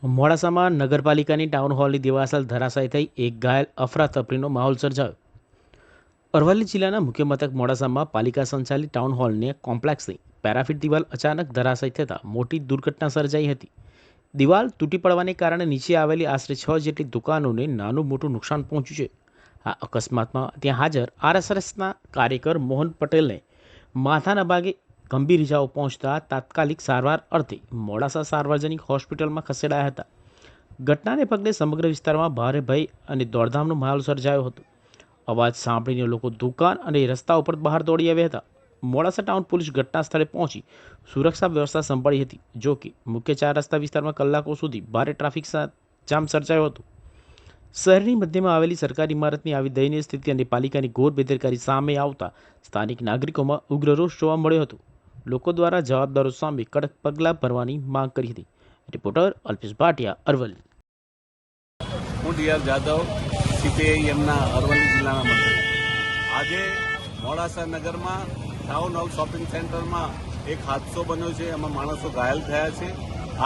મોડાસામાં નગરપાલિકાની ટાઉન હોલની દિવાસલ ધરાશાયી થઈ એક ઘાયલ, અફરાતફરીનો માહોલ સર્જાયો. અરવલ્લી જિલ્લાના મુખ્ય મથક મોડાસામાં પાલિકા સંચાલિત ટાઉન હોલની કોમ્પ્લેક્સની પેરાફિટ દિવાલ અચાનક ધરાશાયી થતાં મોટી દુર્ઘટના સર્જાઈ હતી. દિવાલ તૂટી પડવાને કારણે નીચે આવેલી આશરે 6 જેટલી દુકાનોને નાનું મોટું નુકસાન પહોંચ્યું છે. આ અકસ્માતમાં ત્યાં હાજર આરએસએસના કાર્યકર મોહન પટેલને માથાના ભાગે ગંભીર ઇજાઓ પહોંચતા તાત્કાલિક સારવાર અર્થે મોડાસા સાર્વજનિક હોસ્પિટલમાં ખસેડાયા હતા. ઘટનાને પગલે સમગ્ર વિસ્તારમાં ભારે ભય અને દોડધામનો માહોલ સર્જાયો હતો. અવાજ સાંભળીને લોકો દુકાન અને રસ્તા ઉપર બહાર દોડી આવ્યા હતા. મોડાસા ટાઉન પોલીસ ઘટના સ્થળે પહોંચી સુરક્ષા વ્યવસ્થા સંભાળી હતી. જો કે મુખ્ય 4 રસ્તા વિસ્તારમાં કલાકો સુધી ભારે ટ્રાફિક જામ સર્જાયો હતો. શહેરની મધ્યમાં આવેલી સરકારી ઇમારતની આવી દયનીય સ્થિતિ અને પાલિકાની ઘોર બેદરકારી સામે આવતા સ્થાનિક નાગરિકોમાં ઉગ્ર રોષ જોવા મળ્યો હતો. લોકો દ્વારા જવાબદારો સામે કડક પગલાં ભરવાની માંગ કરી હતી. રિપોર્ટર અલ્પેશ ભાટિયા, અરવલ્લી. હું ડીઆર જાદવ, સીપીઆઈ એમના અરવલ્લી જિલ્લાના મંત્રી. આજે મોડાસા નગરમાં ટાઉન હોલ શોપિંગ સેન્ટરમાં એક હાદસો બન્યો છે. એમાં માણસો ઘાયલ થયા છે.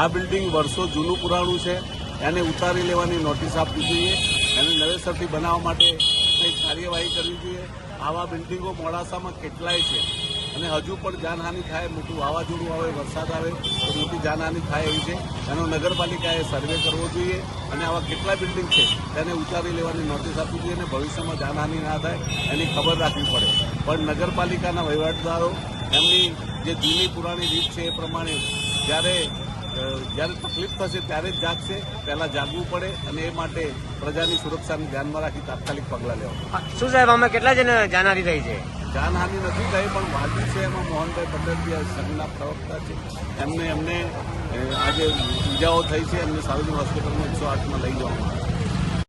આ બિલ્ડિંગ વર્ષો જૂનું પુરાણું છે. એને ઉતારી લેવાની નોટિસ આપવી જોઈએ. એને નવેસરથી બનાવવા માટે કંઈક કાર્યવાહી કરવી જોઈએ. આવા બિલ્ડિંગો મોડાસામાં કેટલાય છે અને હજુ પણ જાનહાનિ થાય, મોટું વાવાઝોડું આવે, વરસાદ આવે તો મોટી જાનહાનિ થાય એવી છે. એનો નગરપાલિકાએ સર્વે કરવો જોઈએ અને આવા કેટલા બિલ્ડિંગ છે તેને ઉતારી લેવાની નોટિસ આપવી જોઈએ અને ભવિષ્યમાં જાનહાનિ ના થાય એની ખબર રાખવી પડે. પણ નગરપાલિકાના વહીવટદારો એમની જે જૂની પુરાણી રીત છે એ પ્રમાણે જ્યારે તકલીફ થશે ત્યારે જ જાગશે. પહેલાં જાગવું પડે અને એ માટે પ્રજાની સુરક્ષાને ધ્યાનમાં રાખી તાત્કાલિક પગલાં લેવા. શું સાહેબ, અમે કેટલા જણ જાનહાનિ થઈ છે? જાનહાનિ નથી થઈ, પણ વાજી છે એમાં મોહનભાઈ પટેલ જે સંઘના પ્રવક્તા છે એમને આજે ઈજાઓ થઈ છે. એમને સાર્વજનિક હોસ્પિટલમાં 108માં લઈ જવામાં આવે.